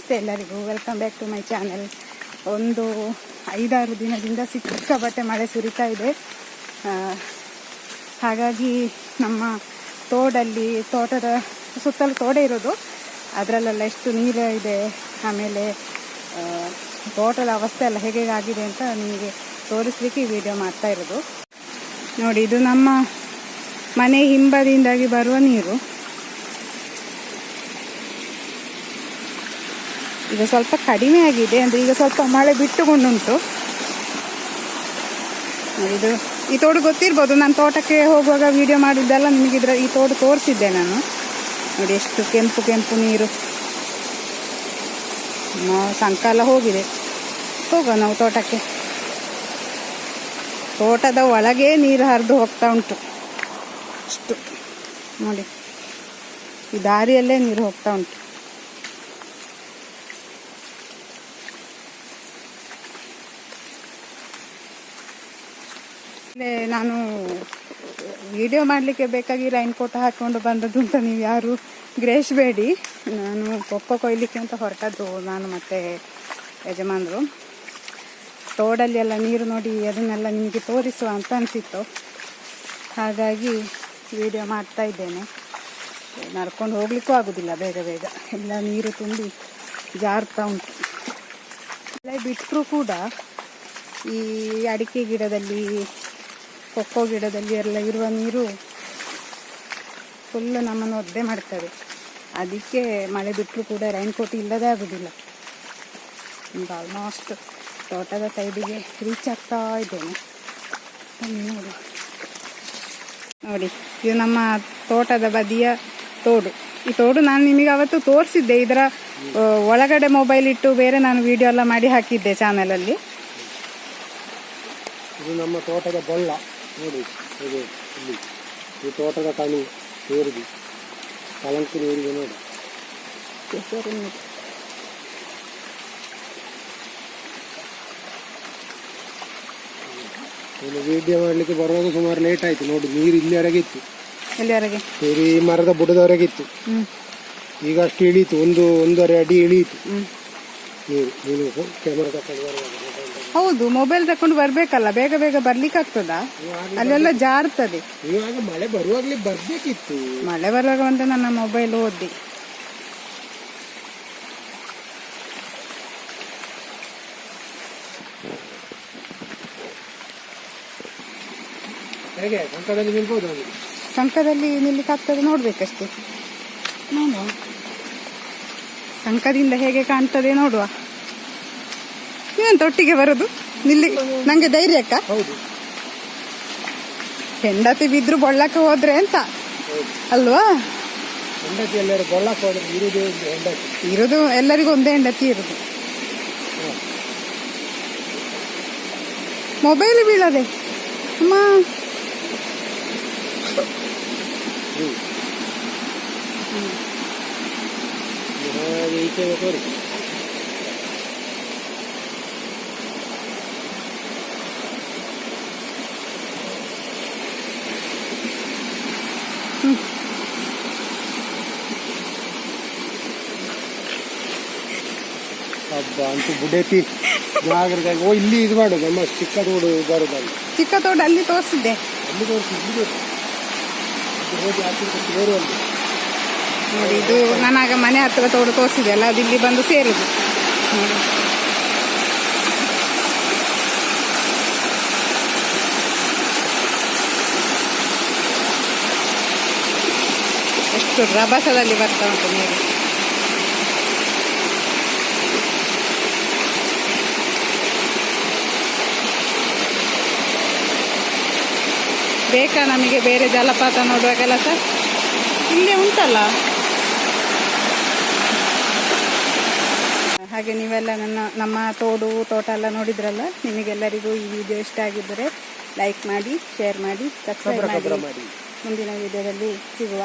ನಮಸ್ತೆ ಎಲ್ಲರಿಗೂ, welcome back to my channel. ಒಂದು 5-6 ದಿನದಿಂದ ಸಿಕ್ಕಾಪಟ್ಟೆ ಮಳೆ ಸುರಿತಾ ಇದೆ. ಹಾಗಾಗಿ ನಮ್ಮ ತೋಟದ ಸುತ್ತಲೂ ತೋಡೆ ಇರೋದು, ಅದರಲ್ಲೆಲ್ಲ ಎಷ್ಟು ನೀರು ಇದೆ, ಆಮೇಲೆ ತೋಟದ ಅವಸ್ಥೆ ಎಲ್ಲ ಹೇಗೆ ಆಗಿದೆ ಅಂತ ನಿಮಗೆ ತೋರಿಸ್ಲಿಕ್ಕೆ ಈ ವಿಡಿಯೋ ಮಾಡ್ತಾ ಇರೋದು. ನೋಡಿ, ಇದು ನಮ್ಮ ಮನೆ ಹಿಂಬದಿಯಿಂದಾಗಿ ಬರುವ ನೀರು. ಈಗ ಸ್ವಲ್ಪ ಕಡಿಮೆ ಆಗಿದೆ, ಅಂದರೆ ಈಗ ಸ್ವಲ್ಪ ಮಳೆ ಬಿಟ್ಟುಕೊಂಡುಂಟು. ಇದು ಈ ತೋಡು ಗೊತ್ತಿರ್ಬೋದು, ನಾನು ತೋಟಕ್ಕೆ ಹೋಗುವಾಗ ವಿಡಿಯೋ ಮಾಡಿದ್ದೆಲ್ಲ ನಿಮಗೆ ಈ ತೋಡು ತೋರಿಸಿದ್ದೆ ನಾನು. ನೋಡಿ ಎಷ್ಟು ಕೆಂಪು ಕೆಂಪು ನೀರು. ಸಾಯಂಕಾಲ ಹೋಗಿದೆ, ಹೋಗುವ ನಾವು ತೋಟಕ್ಕೆ. ತೋಟದ ಒಳಗೆ ನೀರು ಹರಿದು ಹೋಗ್ತಾ ಉಂಟು ಅಷ್ಟು. ನೋಡಿ, ಈ ದಾರಿಯಲ್ಲೇ ನೀರು ಹೋಗ್ತಾ ಉಂಟು. ನಾನು ವಿಡಿಯೋ ಮಾಡಲಿಕ್ಕೆ ಬೇಕಾಗಿ ರೈನ್ ಕೋಟ್ ಹಾಕ್ಕೊಂಡು ಬಂದದ್ದು ಅಂತ ನೀವು ಯಾರು ಗ್ರಹಿಸಬೇಡಿ. ನಾನು ಕೊಕ್ಕೋ ಕೊಯ್ಲಿಕ್ಕೆ ಅಂತ ಹೊರಟದ್ದು, ನಾನು ಮತ್ತು ಯಜಮಾನರು. ತೋಡಲ್ಲಿ ಎಲ್ಲ ನೀರು ನೋಡಿ ಅದನ್ನೆಲ್ಲ ನಿಮಗೆ ತೋರಿಸುವ ಅಂತ ಅನಿಸಿತ್ತು, ಹಾಗಾಗಿ ವಿಡಿಯೋ ಮಾಡ್ತಾ ಇದ್ದೇನೆ. ನಡ್ಕೊಂಡು ಹೋಗ್ಲಿಕ್ಕೂ ಆಗೋದಿಲ್ಲ, ಬೇಗ ಬೇಗ ಎಲ್ಲ ನೀರು ತುಂಬಿ ಜಾರ್ತಾ ಉಂಟು. ಮಳೆ ಬಿಟ್ಟರೂ ಕೂಡ ಈ ಅಡಿಕೆ ಗಿಡದಲ್ಲಿ, ಕೊಕ್ಕೋ ಗಿಡದಲ್ಲಿ ಎಲ್ಲ ಇರುವ ನೀರು ಫುಲ್ಲು ನಮ್ಮನ್ನು ಒದ್ದೆ ಮಾಡ್ತದೆ. ಅದಕ್ಕೆ ಮಳೆ ಬಿಟ್ಟರೂ ಕೂಡ ರೈನ್ ಕೋಟ್ ಇಲ್ಲದೇ ಆಗೋದಿಲ್ಲ. ಈಗ ಆಲ್ಮೋಸ್ಟ್ ತೋಟದ ಸೈಡಿಗೆ ರೀಚ್ ಆಗ್ತಾ ಇದ್ದೇನೆ. ನೋಡಿ, ಇದು ನಮ್ಮ ತೋಟದ ಬದಿಯ ತೋಡು. ಈ ತೋಡು ನಾನು ನಿಮಗೆ ಅವತ್ತು ತೋರಿಸಿದ್ದೆ. ಇದರ ಒಳಗಡೆ ಮೊಬೈಲ್ ಇಟ್ಟು ಬೇರೆ ನಾನು ವಿಡಿಯೋ ಎಲ್ಲ ಮಾಡಿ ಹಾಕಿದ್ದೆ ಚಾನಲಲ್ಲಿ. ಇದು ನಮ್ಮ ತೋಟದ ಬೊಳ್ಳ ನೋಡಿ. ಇದು ಇಲ್ಲಿ ಈ ತೋಟದ ಕಣಿ ನೀರಿದೆ, ಕಲಂಕ ನೀರಿಗೆ ನೋಡಿ. ಇಲ್ಲಿ ವಿಡಿಯೋ ಮಾಡಲಿಕ್ಕೆ ಬರುವಾಗ ಸುಮಾರು ಲೇಟ್ ಆಯ್ತು. ನೋಡಿ, ನೀರು ಇಲ್ಲಿವರೆಗೆ ಇತ್ತು, ಎಲ್ಲಿವರೆಗೆ ಈ ಮರದ ಬುಡದವರೆಗೆ ಇತ್ತು. ಈಗ ಅಷ್ಟು ಇಳೀತು, 1.5 ಅಡಿ ಇಳೀತು ನೀರು. ನೀನು ಕ್ಯಾಮರಾ ತಕೊಂಡು ಬರುವಾಗ ಹೌದು, ಮೊಬೈಲ್ ತಕೊಂಡು ಬರ್ಬೇಕಲ್ಲ, ಬೇಗ ಬೇಗ ಬರ್ಲಿಕ್ಕೆ ಆಗ್ತದಾ? ಅಲ್ಲೆಲ್ಲ ಜಾರ್ತದೆ. ಇವಾಗ ಮಳೆ ಬರುವಾಗ್ಲೇ ಬರ್ಬೇಕಿತ್ತು. ಮಳೆ ಬರುವಾಗ ಅಂತ ನನ್ನ ಮೊಬೈಲ್ ಓದಿ. ಹೇಗೆ ಸಂಕದಲ್ಲಿ ನಿಲ್ಬೋದು? ಸಂಕದಲ್ಲಿ ನಿಲ್ಲಿಕ್ಕೆ ಆಗ್ತದೆ, ನೋಡ್ಬೇಕಷ್ಟೇ. ನೋಡುವ ಸಂಕದಿಂದ ಹೇಗೆ ಕಾಣ್ತದೆ ನೋಡುವ. ನೀವೆಂತ ಒಟ್ಟಿಗೆ ಬರೋದು? ನಿಲ್ಲಿ ನಂಗೆ ಧೈರ್ಯಕ್ಕ? ಹೌದು, ಹೆಂಡತಿ ಬಿದ್ರು ಬೊಳ್ಳಕ್ಕೆ ಹೋದ್ರೆ ಅಂತ ಅಲ್ವಾ? ಹೆಂಡತಿ ಎಲ್ಲರೂ ಬೊಳ್ಳಕ್ಕೆ ಹೋದ್ರೆ ಇರೋದು ಎಲ್ಲರಿಗೂ ಒಂದೇ ಹೆಂಡತಿ ಇರುದು. ಮೊಬೈಲ್ ಬೀಳದೆ ಅಮ್ಮ. ತೋರಿ ಹಬ್ಬ ಅಂತೂ ಬುಡೇತಿ ಜಾಗ್ರತೆ. ಓ, ಇಲ್ಲಿ ಇದು ಮಾಡು, ನಮ್ಮ ಚಿಕ್ಕ ತೋಡು ಬರುದಲ್ಲ. ಚಿಕ್ಕ ತೋಡು ಅಲ್ಲಿ ತೋರಿಸಿದ್ದೆ, ಅಲ್ಲಿ ತೋರಿಸಿದ್ದು ಹೋಗಿ ಹಾಕಿ ನೋಡಿ. ಇದು ನಾನಾಗ ಮನೆ ಹತ್ತಿರ ತೋಡು ತೋರಿಸಿದೆ ಅಲ್ಲ, ಅದು ಇಲ್ಲಿ ಬಂದು ಸೇರುದು. ನೋಡಿ, ಎಷ್ಟು ರಭಸದಲ್ಲಿ ಬರ್ತಾ ಉಂಟು ನೀರು. ಬೇಕಾ ನಮಗೆ ಬೇರೆ ಜಲಪಾತ ನೋಡುವ ಕೆಲಸ? ಇಲ್ಲೇ ಉಂಟಲ್ಲ. ಹಾಗೆ ನೀವೆಲ್ಲ ನಮ್ಮ ತೋಟ ಎಲ್ಲ ನೋಡಿದ್ರಲ್ಲ. ನಿಮಗೆಲ್ಲರಿಗೂ ಈ ವಿಡಿಯೋ ಇಷ್ಟ ಆಗಿದ್ದರೆ ಲೈಕ್ ಮಾಡಿ, ಶೇರ್ ಮಾಡಿ, ಸಬ್ಸ್ಕ್ರೈಬ್ ಮಾಡಿ. ಮುಂದಿನ ವಿಡಿಯೋದಲ್ಲಿ ಸಿಗುವ.